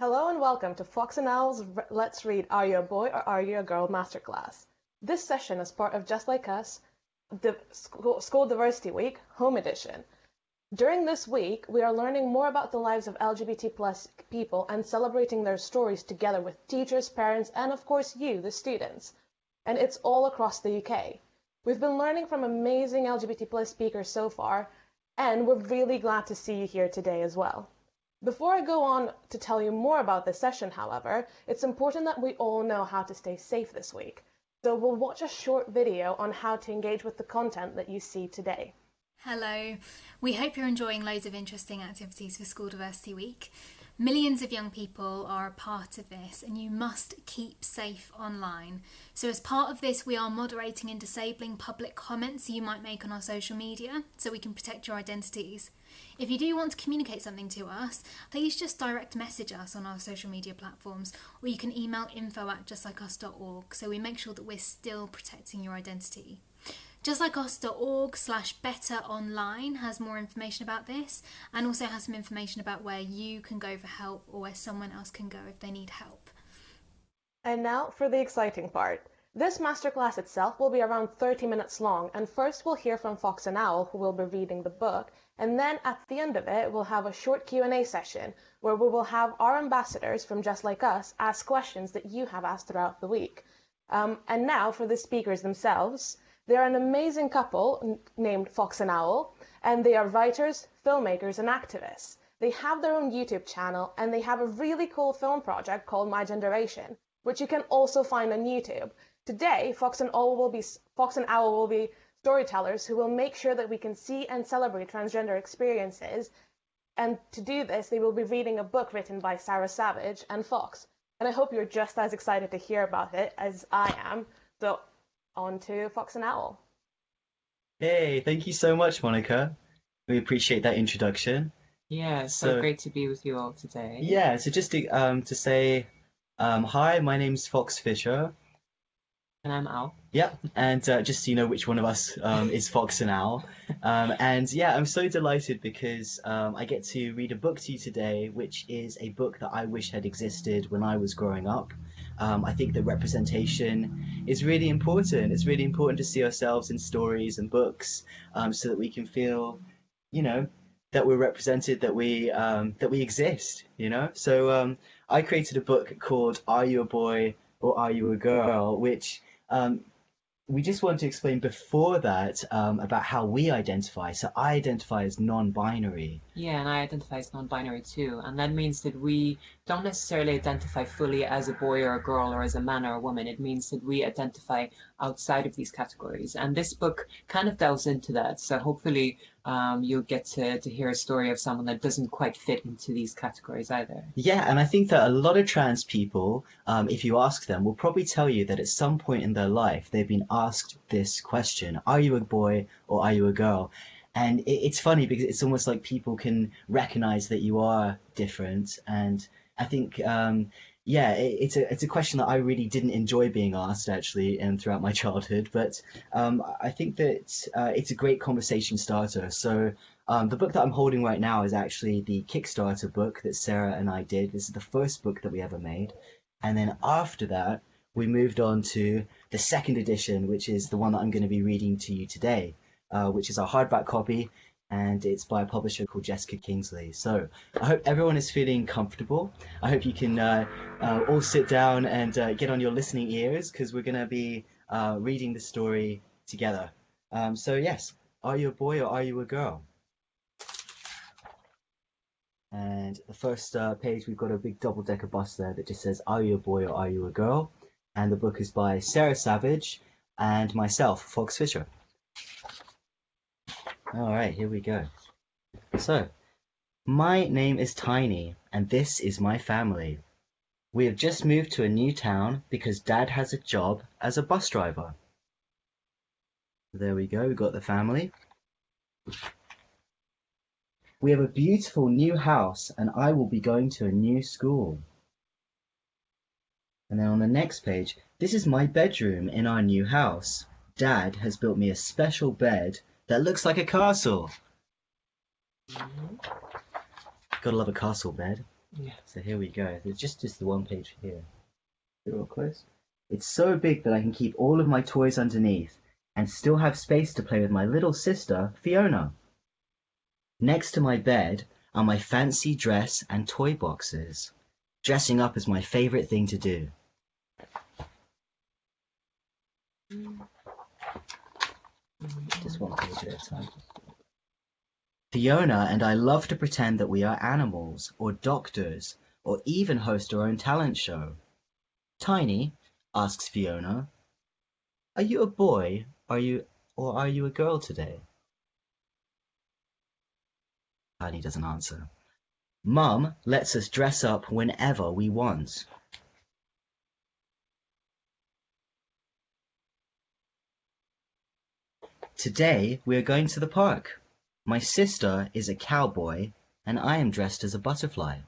Hello and welcome to Fox and Owl's Let's Read Are You a Boy or Are You a Girl masterclass. This session is part of Just Like Us, the School Diversity Week, Home Edition. During this week, we are learning more about the lives of LGBT plus people and celebrating their stories together with teachers, parents, and of course you, the students. And it's all across the UK. We've been learning from amazing LGBT plus speakers so far, and we're really glad to see you here today as well. Before I go on to tell you more about this session, however, it's important that we all know how to stay safe this week. So we'll watch a short video on how to engage with the content that you see today. Hello, we hope you're enjoying loads of interesting activities for School Diversity Week. Millions of young people are a part of this and you must keep safe online. So as part of this, we are moderating and disabling public comments you might make on our social media so we can protect your identities. If you do want to communicate something to us, please just direct message us on our social media platforms, or you can email info@justlikeus.org so we make sure that we're still protecting your identity. Justlikeus.org/betteronline has more information about this and also has some information about where you can go for help or where someone else can go if they need help. And now for the exciting part. This masterclass itself will be around 30 minutes long, and first we'll hear from Fox and Owl, who will be reading the book, and then at the end of it we'll have a short Q&A session where we will have our ambassadors from Just Like Us ask questions that you have asked throughout the week. And now for the speakers themselves. They're an amazing couple named Fox and Owl, and they are writers, filmmakers, and activists. They have their own YouTube channel, and they have a really cool film project called My Genderation, which you can also find on YouTube. Today, Fox and Owl will be storytellers who will make sure that we can see and celebrate transgender experiences. And to do this, they will be reading a book written by Sarah Savage and Fox. And I hope you're just as excited to hear about it as I am. So on to Fox and Owl. Hey, thank you so much, Monica. We appreciate that introduction. Yeah, so great to be with you all today. Yeah, so just to say, hi, my name's Fox Fisher. And I'm Al. Yeah, and just so you know which one of us is Fox and Owl. And yeah, I'm so delighted because I get to read a book to you today, which is a book that I wish had existed when I was growing up. I think that representation is really important. It's really important to see ourselves in stories and books so that we can feel, that we're represented, that we exist, So I created a book called Are You a Boy or Are You a Girl, which we just want to explain before that about how we identify. So I identify as non-binary. Yeah, and I identify as non-binary too. And that means that we don't necessarily identify fully as a boy or a girl or as a man or a woman. It means that we identify outside of these categories. And this book kind of delves into that. So hopefully you'll get to hear a story of someone that doesn't quite fit into these categories either. Yeah, and I think that a lot of trans people, if you ask them, will probably tell you that at some point in their life they've been asked this question: are you a boy or are you a girl? And it's funny because it's almost like people can recognize that you are different. And I think it's a question that I really didn't enjoy being asked actually throughout my childhood, but I think that it's a great conversation starter. So the book that I'm holding right now is actually the Kickstarter book that Sarah and I did. This is the first book that we ever made. And then after that, we moved on to the second edition, which is the one that I'm going to be reading to you today, which is our hardback copy. And it's by a publisher called Jessica Kingsley. So I hope everyone is feeling comfortable. I hope you can all sit down and get on your listening ears because we're going to be reading the story together. So yes, are you a boy or are you a girl? And the first page, we've got a big double-decker bus there that just says, are you a boy or are you a girl? And the book is by Sarah Savage and myself, Fox Fisher. All right, here we go. So, my name is Tiny, and this is my family. We have just moved to a new town because Dad has a job as a bus driver. There we go, we've got the family. We have a beautiful new house, and I will be going to a new school. And then on the next page, this is my bedroom in our new house. Dad has built me a special bed that looks like a castle. Gotta love a castle bed. Yeah. So here we go. There's just the one page here. Real close. It's so big that I can keep all of my toys underneath and still have space to play with my little sister, Fiona. Next to my bed are my fancy dress and toy boxes. Dressing up is my favorite thing to do. Just one page at a time. Fiona and I love to pretend that we are animals or doctors or even host our own talent show. Tiny asks Fiona, "Are you a boy? Are you a girl today?" Tiny doesn't answer. Mum lets us dress up whenever we want. Today we are going to the park. My sister is a cowboy and I am dressed as a butterfly.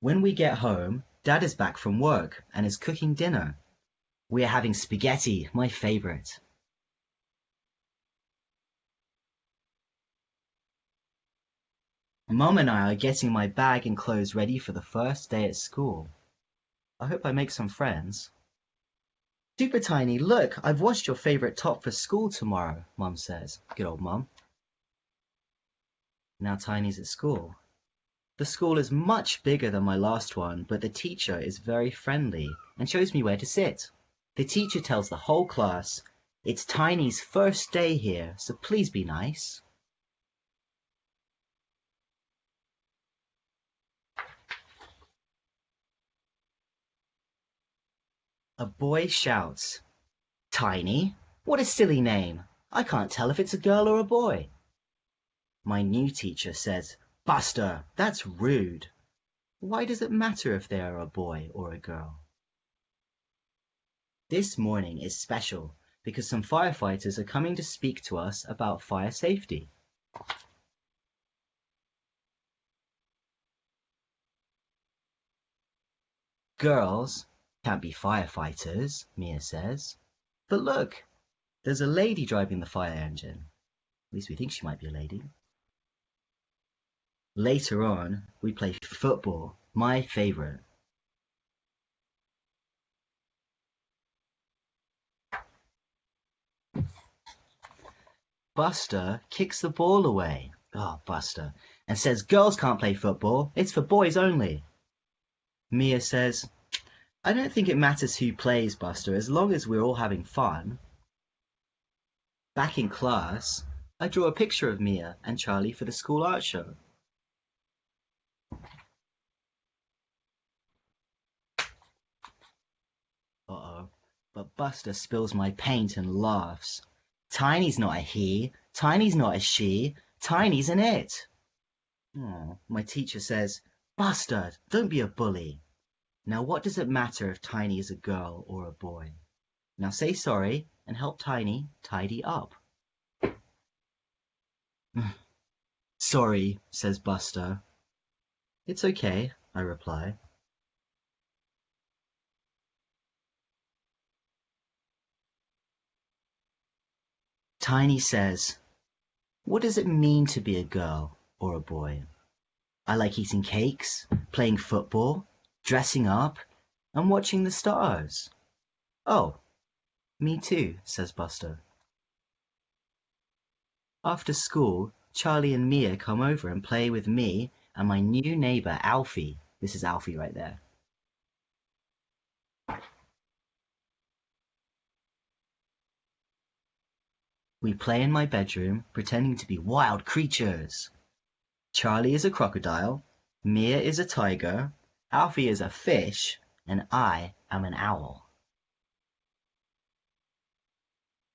When we get home, Dad is back from work and is cooking dinner. We are having spaghetti, my favorite. Mum and I are getting my bag and clothes ready for the first day at school. I hope I make some friends. Super Tiny, look, I've washed your favorite top for school tomorrow, Mum says. Good old Mum. Now Tiny's at school. The school is much bigger than my last one, but the teacher is very friendly and shows me where to sit. The teacher tells the whole class, "It's Tiny's first day here, so please be nice." A boy shouts, "Tiny? What a silly name! I can't tell if it's a girl or a boy." My new teacher says, "Buster, that's rude. Why does it matter if they are a boy or a girl?" This morning is special because some firefighters are coming to speak to us about fire safety. Girls can't be firefighters, Mia says. But look, there's a lady driving the fire engine. At least we think she might be a lady. Later on, we play football, my favorite. Buster kicks the ball away. Oh, Buster. And says girls can't play football. It's for boys only. Mia says, "I don't think it matters who plays, Buster, as long as we're all having fun." Back in class, I draw a picture of Mia and Charlie for the school art show. Uh-oh. But Buster spills my paint and laughs. Tiny's not a he. Tiny's not a she. Tiny's an it. Oh, my teacher says, "Buster, don't be a bully." Now what does it matter if Tiny is a girl or a boy? Now say sorry and help Tiny tidy up. "Sorry," says Buster. "It's okay," I reply. Tiny says, "What does it mean to be a girl or a boy? I like eating cakes, playing football, dressing up, and watching the stars." "Oh, me too," says Buster. After school, Charlie and Mia come over and play with me and my new neighbor, Alfie. This is Alfie right there. We play in my bedroom, pretending to be wild creatures. Charlie is a crocodile, Mia is a tiger, Alfie is a fish, and I am an owl.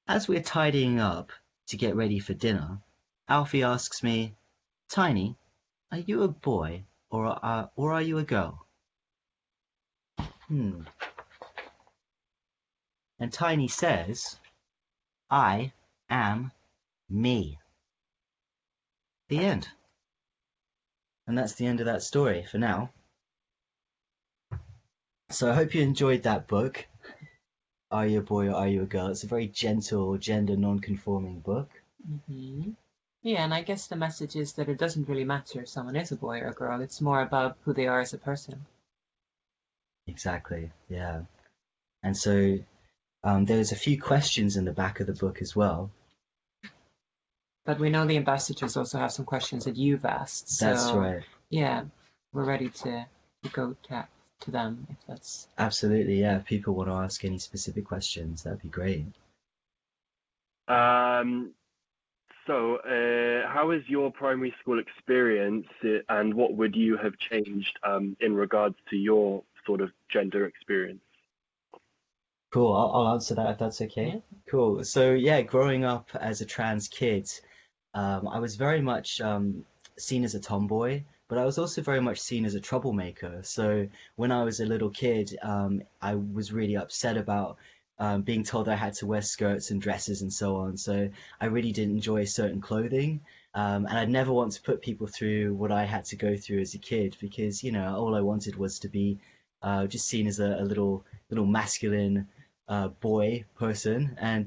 As we're tidying up to get ready for dinner, Alfie asks me, "Tiny, are you a boy or are you a girl?" And Tiny says, "I am me." The end. And that's the end of that story for now. So I hope you enjoyed that book. Are You a Boy or Are You a Girl? It's a very gentle, gender non-conforming book. Mm-hmm. Yeah, and I guess the message is that it doesn't really matter if someone is a boy or a girl. It's more about who they are as a person. Exactly. Yeah. And so there's a few questions in the back of the book as well. But we know the ambassadors also have some questions that you've asked. That's So right. yeah, we're ready to go to them if that's. Absolutely. Yeah. If people want to ask any specific questions, that'd be great. Um, how is your primary school experience, and what would you have changed in regards to your sort of gender experience? Cool. I'll answer that if that's okay. Yeah. Cool. So yeah, growing up as a trans kid, I was very much seen as a tomboy, but I was also very much seen as a troublemaker. So when I was a little kid, I was really upset about being told I had to wear skirts and dresses and so on. So I really didn't enjoy certain clothing. And I'd never want to put people through what I had to go through as a kid because, all I wanted was to be just seen as a little masculine boy person and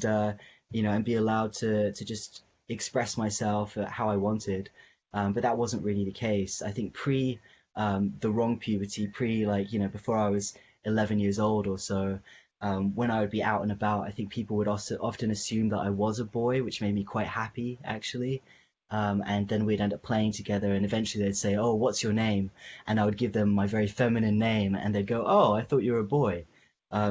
be allowed to just express myself how I wanted. But that wasn't really the case. I think pre the wrong puberty, before I was 11 years old or so, when I would be out and about, I think people would also often assume that I was a boy, which made me quite happy actually. And then we'd end up playing together, and eventually they'd say, "Oh, what's your name?" And I would give them my very feminine name, and they'd go, "Oh, I thought you were a boy."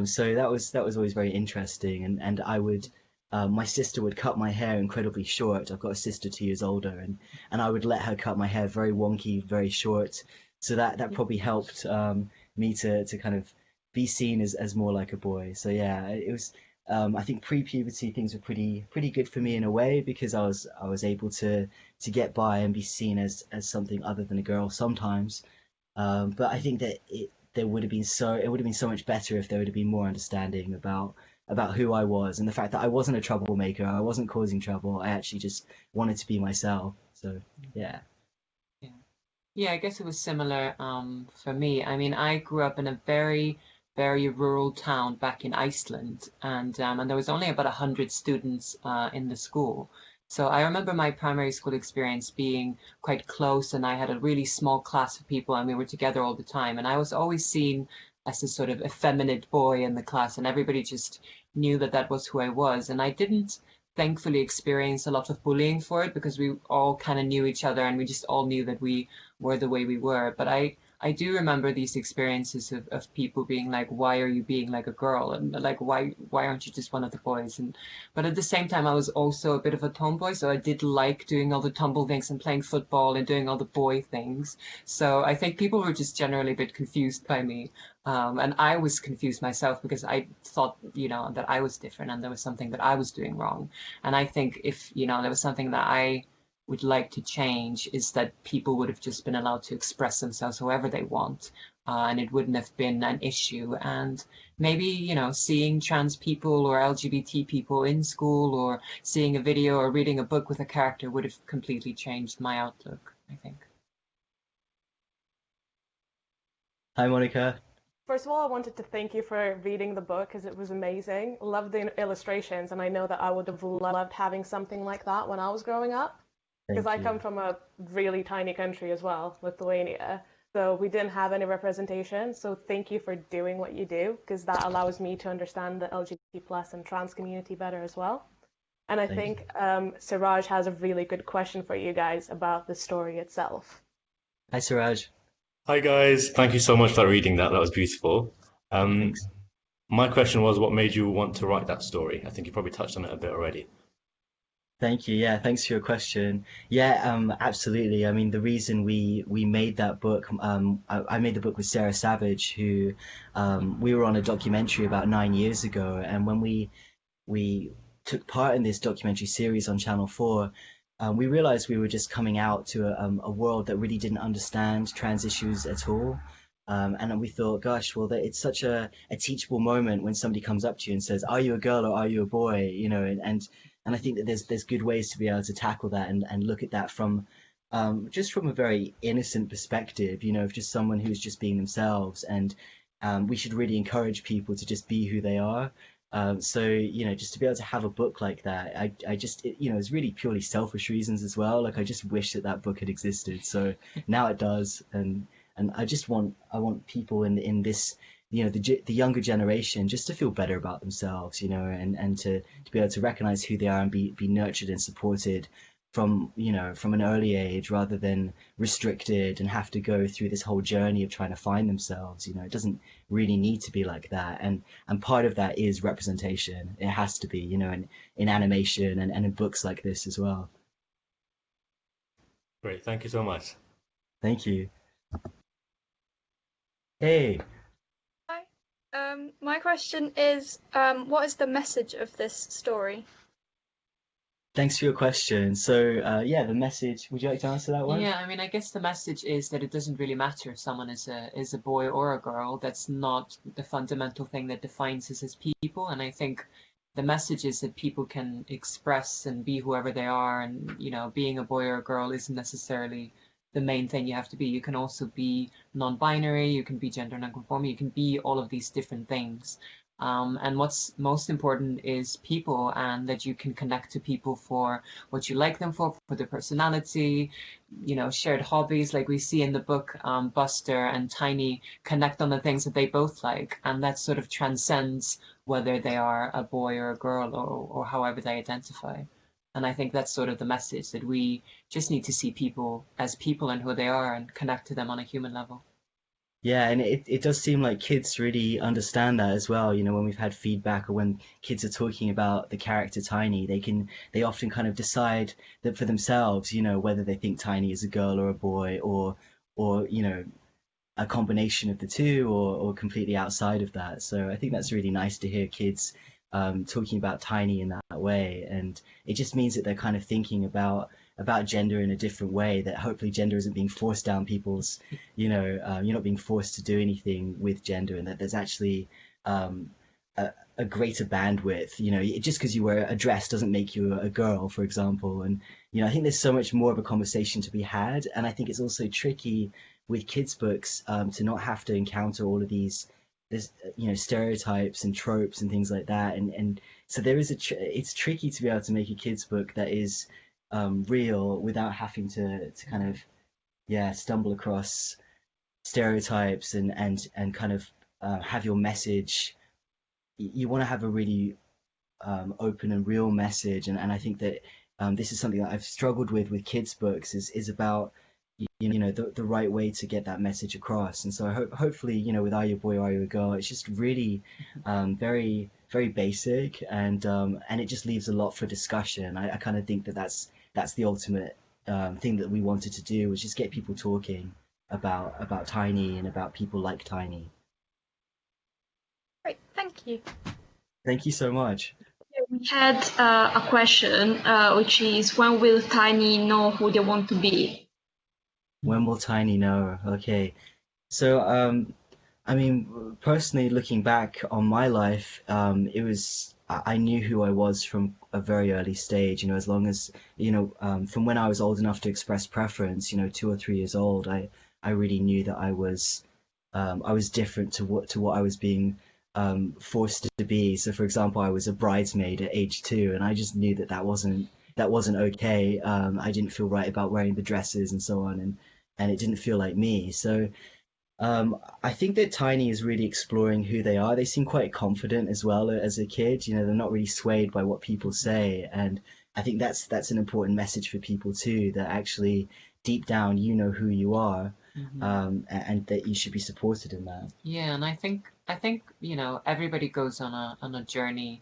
So that was always very interesting, and I would my sister would cut my hair incredibly short. I've got a sister 2 years older, and I would let her cut my hair very wonky, very short. So that probably helped me to kind of be seen as more like a boy. So yeah, it was. I think pre-puberty things were pretty good for me in a way because I was able to get by and be seen as something other than a girl sometimes. But I think that it would have been so much better if there would have been more understanding about who I was and the fact that I wasn't a troublemaker. I wasn't causing trouble. I actually just wanted to be myself. So yeah. Yeah. Yeah, I guess it was similar for me. I mean, I grew up in a very, very rural town back in Iceland, and there was only about 100 students in the school. So I remember my primary school experience being quite close, and I had a really small class of people, and we were together all the time. And I was always seen as a sort of effeminate boy in the class, and everybody just knew that that was who I was. And I didn't thankfully experience a lot of bullying for it because we all kind of knew each other and we just all knew that we were the way we were. But I do remember these experiences of people being like, why are you being like a girl? And like, why aren't you just one of the boys? But at the same time, I was also a bit of a tomboy. So I did like doing all the tumble things and playing football and doing all the boy things. So I think people were just generally a bit confused by me. And I was confused myself because I thought, that I was different and there was something that I was doing wrong. And I think if, there was something that I would like to change is that people would have just been allowed to express themselves however they want, and it wouldn't have been an issue. And maybe, seeing trans people or LGBT people in school or seeing a video or reading a book with a character would have completely changed my outlook, I think. Hi, Monica. First of all, I wanted to thank you for reading the book because it was amazing. Loved the illustrations, and I know that I would have loved having something like that when I was growing up. Because I Thank come you. from a really tiny country as well, Lithuania. So we didn't have any representation. So thank you for doing what you do, because that allows me to understand the LGBT plus and trans community better as well. And I Thank you. think Siraj has a really good question for you guys about the story itself. Hi, Suraj. Hi guys, thank you so much for reading that. That was beautiful. Um, Thanks. my question was, what made you want to write that story? I think you probably touched on it a bit already. Thank you. Yeah, thanks for your question. Yeah, absolutely. I mean, the reason we made that book, I made the book with Sarah Savage, who we were on a documentary about 9 years ago, and when we took part in this documentary series on Channel 4, we realized we were just coming out to a world that really didn't understand trans issues at all. And then we thought, gosh, well, it's such a teachable moment when somebody comes up to you and says, "Are you a girl or are you a boy?" And I think that there's good ways to be able to tackle that and look at that from just from a very innocent perspective, of just someone who's just being themselves. And we should really encourage people to just be who they are. So, just to be able to have a book like that, I just, it's really purely selfish reasons as well. Like, I just wish that that book had existed. So now it does, and I want people in this, the younger generation just to feel better about themselves, and to be able to recognize who they are and be nurtured and supported from an early age rather than restricted and have to go through this whole journey of trying to find themselves. It doesn't really need to be like that. And part of that is representation. It has to be, in animation and in books like this as well. Great, thank you so much. Thank you. Hey, Hi. My question is, what is the message of this story? thanks for your question. So, yeah, the message, would you like to answer that one? Yeah, I mean, I guess the message is that it doesn't really matter if someone is a boy or a girl. That's not the fundamental thing that defines us as people. And I think the message is that people can express and be whoever they are, and being a boy or a girl isn't necessarily the main thing you have to be. You can also be non-binary, you can be gender non-conforming, you can be all of these different things. And what's most important is people, and that you can connect to people for what you like them for their personality, shared hobbies. Like we see in the book, Buster and Tiny connect on the things that they both like, and that sort of transcends whether they are a boy or a girl, or however they identify. And I think that's sort of the message, that we just need to see people as people and who they are and connect to them on a human level. Yeah, and it does seem like kids really understand that as well. When we've had feedback or when kids are talking about the character Tiny, they often kind of decide that for themselves, whether they think Tiny is a girl or a boy, or a combination of the two, or completely outside of that. So I think that's really nice to hear kids talking about Tiny in that way, and it just means that they're kind of thinking about gender in a different way, that hopefully gender isn't being forced down people's, you're not being forced to do anything with gender, and that there's actually a greater bandwidth. Just because you wear a dress doesn't make you a girl, for example. And I think there's so much more of a conversation to be had, and I think it's also tricky with kids books to not have to encounter all of these there's stereotypes and tropes and things like that, and so there is it's tricky to be able to make a kids book that is real without having to kind of stumble across stereotypes and kind of have your message. You want to have a really open and real message, and I think that this is something that I've struggled with kids books, is about the right way to get that message across. And so hopefully with Are You a Boy, Are You a Girl, it's just really very very basic, and it just leaves a lot for discussion. I kind of think that that's the ultimate thing that we wanted to do, was just get people talking about Tiny and about people like Tiny. Great, thank you. Thank you so much. We had a question, which is, when will Tiny know who they want to be? When will Tiny know? Okay. So, I mean, personally, looking back on my life, I knew who I was from a very early stage. As long as, from when I was old enough to express preference, 2 or 3 years old, I really knew that I was different to what I was being forced to be. So, for example, I was a bridesmaid at age 2, and I just knew that wasn't okay. I didn't feel right about wearing the dresses and so on, and it didn't feel like me. So I think that Tiny is really exploring who they are. They seem quite confident as well as a kid. They're not really swayed by what people say, and I think that's an important message for people too. That actually deep down you know who you are, and that you should be supported in that. Yeah, and I think everybody goes on a journey,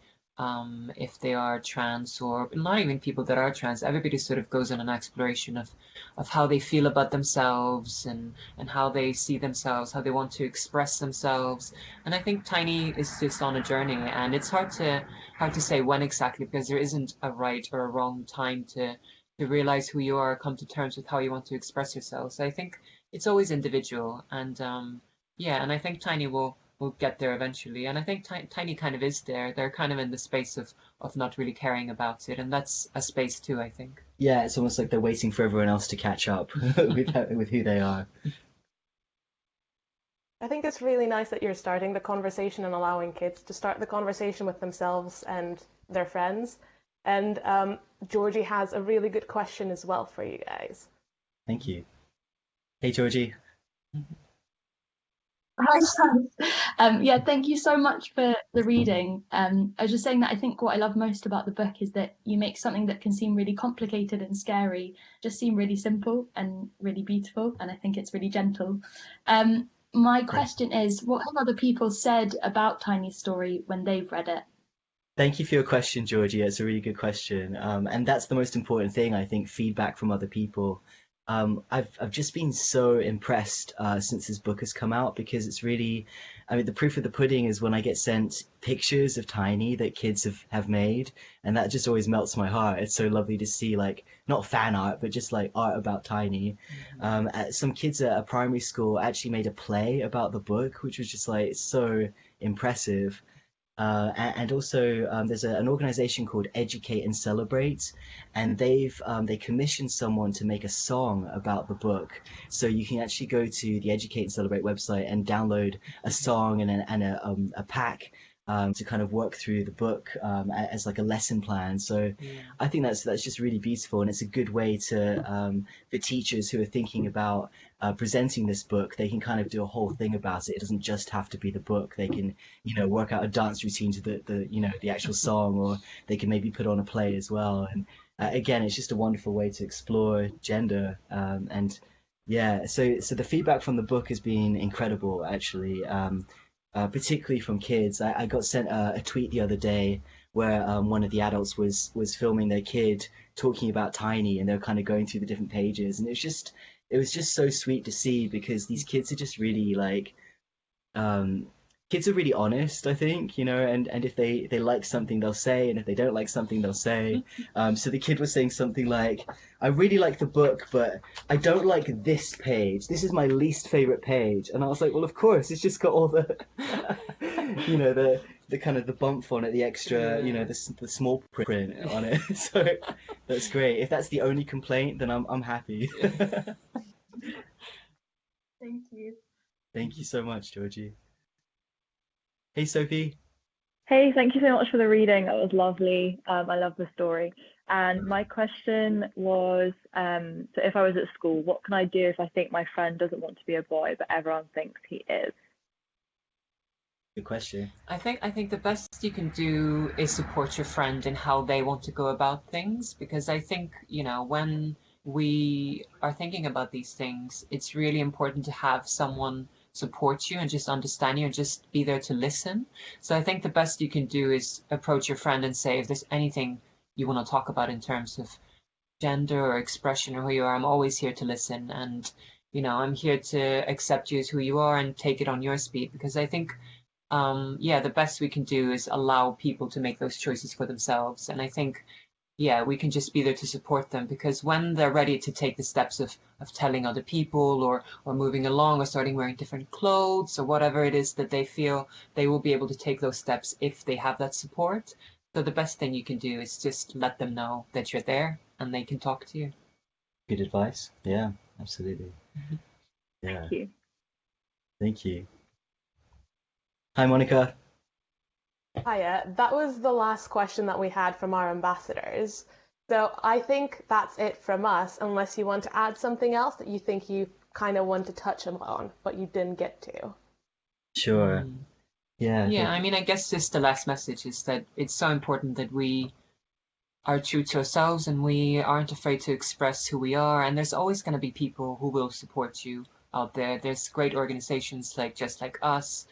if they are trans, or not even people that are trans. Everybody sort of goes on an exploration of how they feel about themselves, and how they see themselves, how they want to express themselves. And I think Tiny is just on a journey, and it's hard to say when exactly, because there isn't a right or a wrong time to realize who you are, come to terms with how you want to express yourself. So I think it's always individual, and and I think Tiny will get there eventually. And I think Tiny kind of is there. They're kind of in the space of not really caring about it, and that's a space too, I think. Yeah, it's almost like they're waiting for everyone else to catch up with who they are. I think it's really nice that you're starting the conversation and allowing kids to start the conversation with themselves and their friends. And Georgie has a really good question as well for you guys. Thank you. Hey, Georgie. Hi, Sam. Yeah, thank you so much for the reading. I was just saying that I think what I love most about the book is that you make something that can seem really complicated and scary just seem really simple and really beautiful, and I think it's really gentle. My question is, what have other people said about Tiny's story when they've read it? Thank you for your question, Georgie. It's a really good question. And that's the most important thing, I think, feedback from other people. I've just been so impressed since this book has come out because it's really, I mean, the proof of the pudding is when I get sent pictures of Tiny that kids have made, and that just always melts my heart. It's so lovely to see, like, not fan art, but just like art about Tiny. Some kids at a primary school actually made a play about the book, which was just like so impressive. And also, there's an organization called Educate and Celebrate, and they commissioned someone to make a song about the book. So you can actually go to the Educate and Celebrate website and download a song and a pack to kind of work through the book as like a lesson plan. So I think that's just really beautiful, and it's a good way to for teachers who are thinking about presenting this book. They can kind of do a whole thing about it. It doesn't just have to be the book. They can, work out a dance routine to the actual song, or they can maybe put on a play as well. And again, it's just a wonderful way to explore gender. And yeah, so the feedback from the book has been incredible, actually. Particularly from kids. I got sent a tweet the other day where one of the adults was filming their kid talking about Tiny, and they're kind of going through the different pages, and it was just so sweet to see because these kids are just really like kids are really honest, I think, and if they like something, they'll say, and if they don't like something, they'll say. So the kid was saying something like, I really like the book, but I don't like this page. This is my least favorite page. And I was like, well, of course, it's just got all the, the kind of the bump on it, the extra, the small print on it. So that's great. If that's the only complaint, then I'm happy. Thank you. Thank you so much, Georgie. Hey, Sophie. Hey, thank you so much for the reading. That was lovely. I love the story. And my question was, so if I was at school, what can I do if I think my friend doesn't want to be a boy, but everyone thinks he is? Good question. I think the best you can do is support your friend in how they want to go about things, because I think, when we are thinking about these things, it's really important to have someone support you and just understand you and just be there to listen. So I think the best you can do is approach your friend and say, if there's anything you want to talk about in terms of gender or expression or who you are, I'm always here to listen, and I'm here to accept you as who you are and take it on your speed, because I think the best we can do is allow people to make those choices for themselves. And I think we can just be there to support them, because when they're ready to take the steps of telling other people or moving along or starting wearing different clothes or whatever it is that they feel, they will be able to take those steps if they have that support. So the best thing you can do is just let them know that you're there and they can talk to you. Good advice. Yeah, absolutely. Yeah. Thank you. Thank you. Hi, Monica. Hiya, that was the last question that we had from our ambassadors. So I think that's it from us, unless you want to add something else that you think you kind of want to touch on, but you didn't get to. Sure. Yeah. Yeah, I mean, I guess just the last message is that it's so important that we are true to ourselves and we aren't afraid to express who we are. And there's always going to be people who will support you out there. There's great organizations like Just Like Us.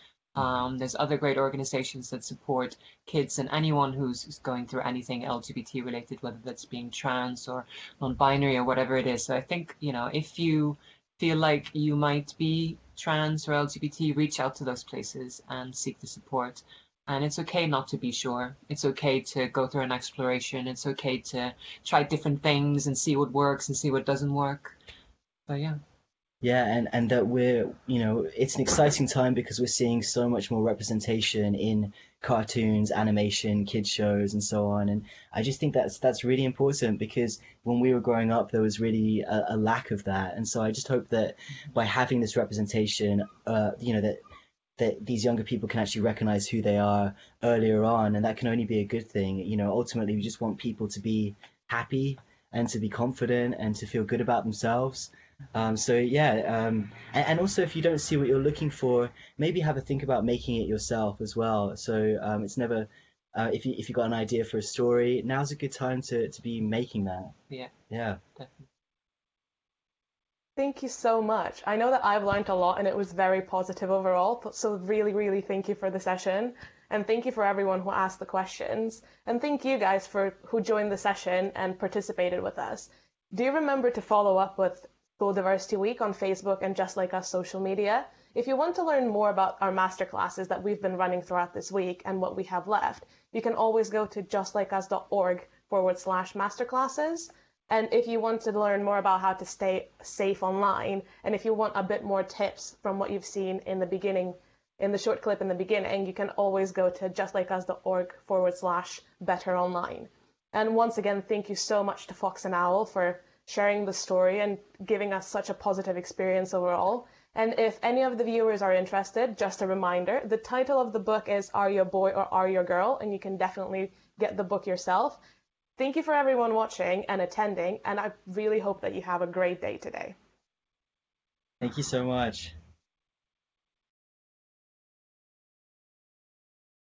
There's other great organizations that support kids and anyone who's going through anything LGBT related, whether that's being trans or non-binary or whatever it is. So I think, if you feel like you might be trans or LGBT, reach out to those places and seek the support. And it's okay not to be sure. It's okay to go through an exploration. It's okay to try different things and see what works and see what doesn't work. So yeah. Yeah, and that we're, it's an exciting time because we're seeing so much more representation in cartoons, animation, kids shows, and so on. And I just think that's really important because when we were growing up, there was really a lack of that. And so I just hope that by having this representation, that these younger people can actually recognize who they are earlier on, and that can only be a good thing. Ultimately, we just want people to be happy and to be confident and to feel good about themselves. So yeah, and also if you don't see what you're looking for, maybe have a think about making it yourself as well. So it's never if you got an idea for a story, now's a good time to be making that. Yeah, Yeah. definitely. Thank you so much. I know that I've learned a lot and it was very positive overall. So really, really thank you for the session. And thank you for everyone who asked the questions. And thank you guys for who joined the session and participated with us. Do remember to follow up with School Diversity Week on Facebook and Just Like Us social media. If you want to learn more about our masterclasses that we've been running throughout this week and what we have left, you can always go to justlikeusorg/masterclasses. And if you want to learn more about how to stay safe online, and if you want a bit more tips from what you've seen in the beginning, in the short clip in the beginning, you can always go to justlikeusorg/betteronline. And once again, thank you so much to Fox and Owl for sharing the story and giving us such a positive experience overall. And if any of the viewers are interested, just a reminder, the title of the book is Are You a Boy or Are You a Girl? And you can definitely get the book yourself. Thank you for everyone watching and attending, and I really hope that you have a great day today. Thank you so much.